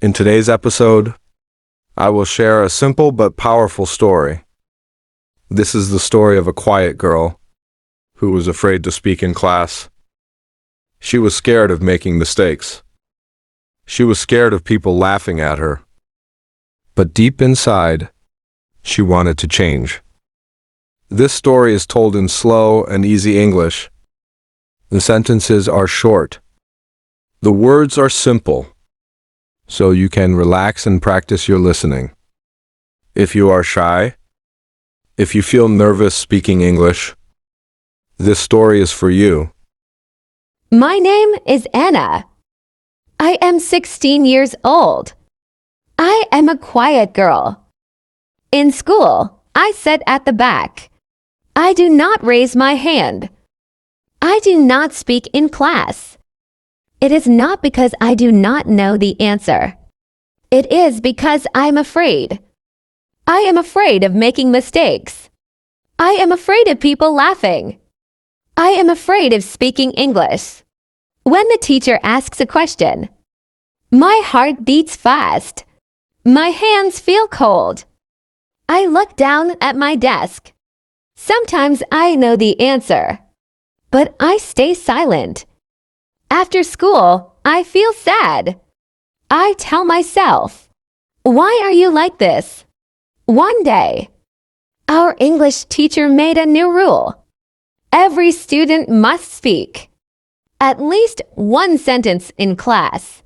In today's episode, I will share a simple but powerful story. This is the story of a quiet girl who was afraid to speak in class. She was scared of making mistakes. She was scared of people laughing at her. But deep inside, she wanted to change. This story is told in slow and easy English. The sentences are short. The words are simple, so you can relax and practice your listening. If you are shy, if you feel nervous speaking English, this story is for you. My name is Anna. I am 16 years old. I am a quiet girl. In school, I sit at the back. I do not raise my hand. I do not speak in class. It is not because I do not know the answer. It is because I'm afraid. I am afraid of making mistakes. I am afraid of people laughing. I am afraid of speaking English. When the teacher asks a question, my heart beats fast. My hands feel cold. I look down at my desk. Sometimes I know the answer, but I stay silent. After school, I feel sad. I tell myself, why are you like this? One day, our English teacher made a new rule. Every student must speak at least one sentence in class.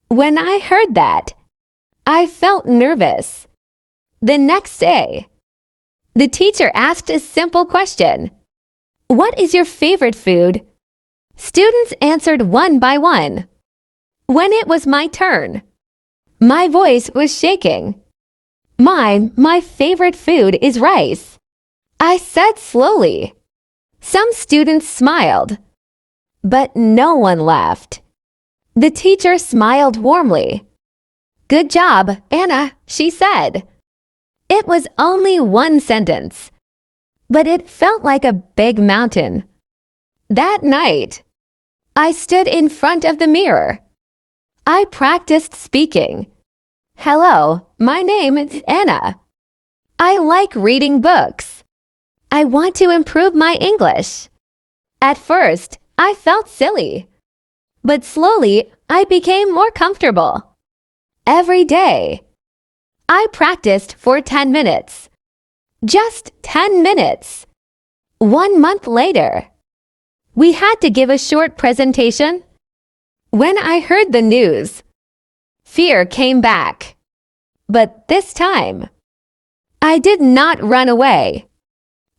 When I heard that, I felt nervous. The next day, the teacher asked a simple question. What is your favorite food? Students answered one by one. When it was my turn, my voice was shaking. My favorite food is rice, I said slowly. Some students smiled, but no one laughed. The teacher smiled warmly. Good job, Anna, she said. It was only one sentence, but it felt like a big mountain. That night, I stood in front of the mirror. I practiced speaking. Hello, my name is Anna. I like reading books. I want to improve my English. At first, I felt silly, but slowly I became more comfortable. Every day, I practiced for 10 minutes. Just 10 minutes. 1 month later, we had to give a short presentation. When I heard the news, fear came back. But this time, I did not run away.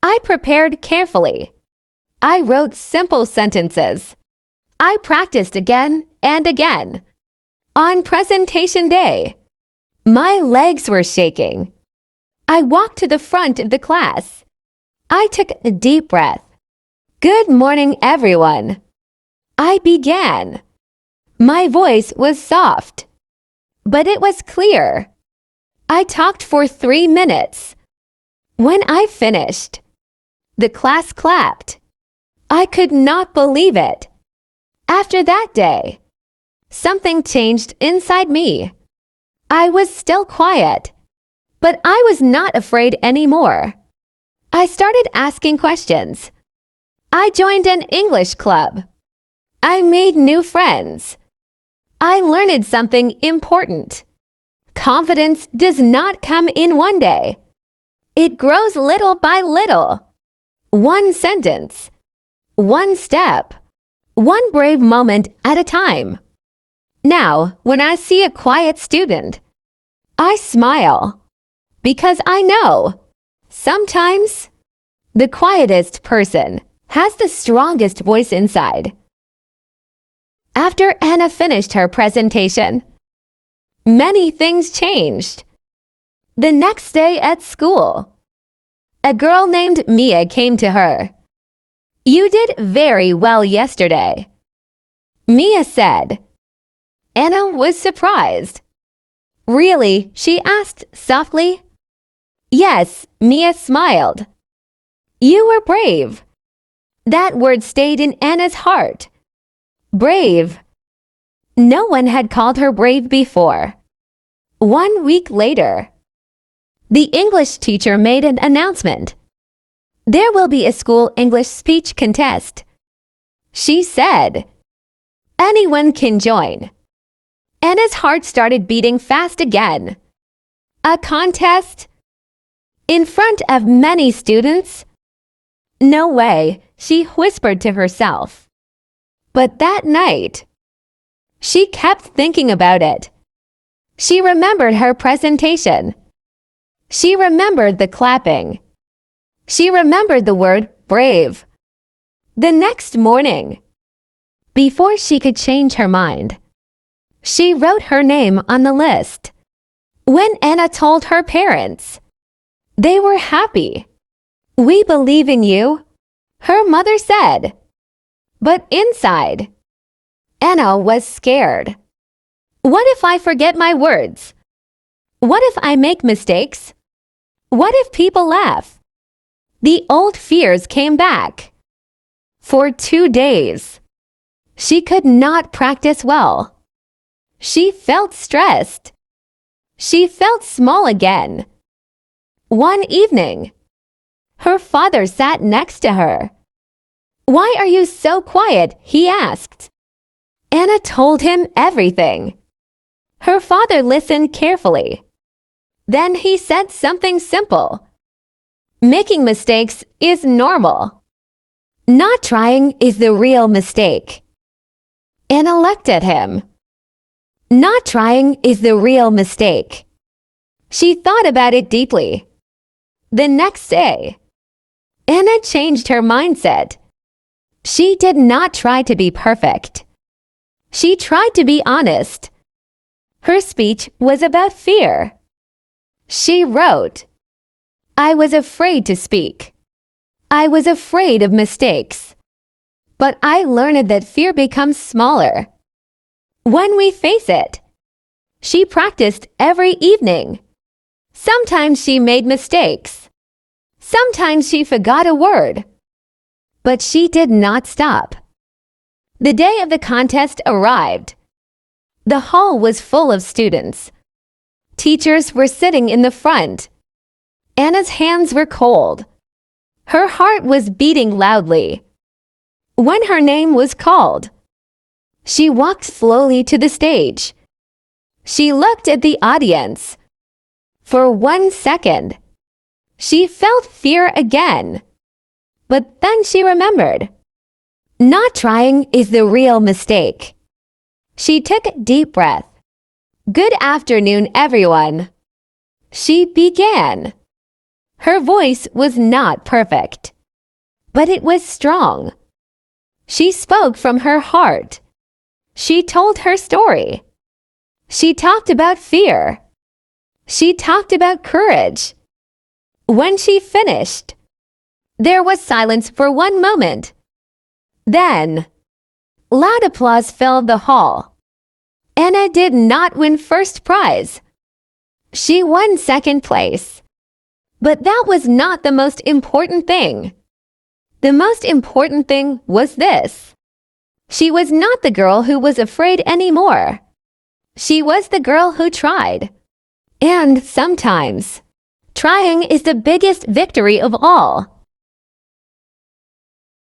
I prepared carefully. I wrote simple sentences. I practiced again and again. On presentation day, my legs were shaking. I walked to the front of the class. I took a deep breath. Good morning, everyone. I began. My voice was soft, but it was clear. I talked for 3 minutes. When I finished, the class clapped. I could not believe it. After that day, something changed inside me. I was still quiet, but I was not afraid anymore. I started asking questions. I joined an English club. I made new friends. I learned something important. Confidence does not come in one day. It grows little by little. One sentence, one step, one brave moment at a time. Now, when I see a quiet student, I smile because I know sometimes the quietest person has the strongest voice inside. After Anna finished her presentation, many things changed. The next day at school, a girl named Mia came to her. You did very well yesterday, Mia said. Anna was surprised. Really? She asked softly. Yes, Mia smiled. You were brave. That word stayed in Anna's heart. Brave. No one had called her brave before. 1 week later, the English teacher made an announcement. There will be a school English speech contest. She said, anyone can join. Anna's heart started beating fast again. A contest? In front of many students? No way, she whispered to herself. But that night, she kept thinking about it. She remembered her presentation. She remembered the clapping. She remembered the word brave. The next morning, before she could change her mind, she wrote her name on the list. When Anna told her parents, they were happy. We believe in you, her mother said. But inside, Anna was scared. What if I forget my words? What if I make mistakes? What if people laugh? The old fears came back. For 2 days, she could not practice well. She felt stressed. She felt small again. One evening, her father sat next to her. Why are you so quiet? He asked. Anna told him everything. Her father listened carefully. Then he said something simple. Making mistakes is normal. Not trying is the real mistake. Anna looked at him. Not trying is the real mistake. She thought about it deeply. The next day, Anna changed her mindset. She did not try to be perfect. She tried to be honest. Her speech was about fear. She wrote, I was afraid to speak. I was afraid of mistakes. But I learned that fear becomes smaller when we face it. She practiced every evening. Sometimes she made mistakes. Sometimes she forgot a word. But she did not stop. The day of the contest arrived. The hall was full of students. Teachers were sitting in the front. Anna's hands were cold. Her heart was beating loudly. When her name was called, she walked slowly to the stage. She looked at the audience. For 1 second, she felt fear again. But then she remembered. Not trying is the real mistake. She took a deep breath. Good afternoon, everyone. She began. Her voice was not perfect, but it was strong. She spoke from her heart. She told her story. She talked about fear. She talked about courage. When she finished, there was silence for 1 moment. Then, loud applause filled the hall. Anna did not win first prize. She won second place. But that was not the most important thing. The most important thing was this. She was not the girl who was afraid anymore. She was the girl who tried. And sometimes, trying is the biggest victory of all.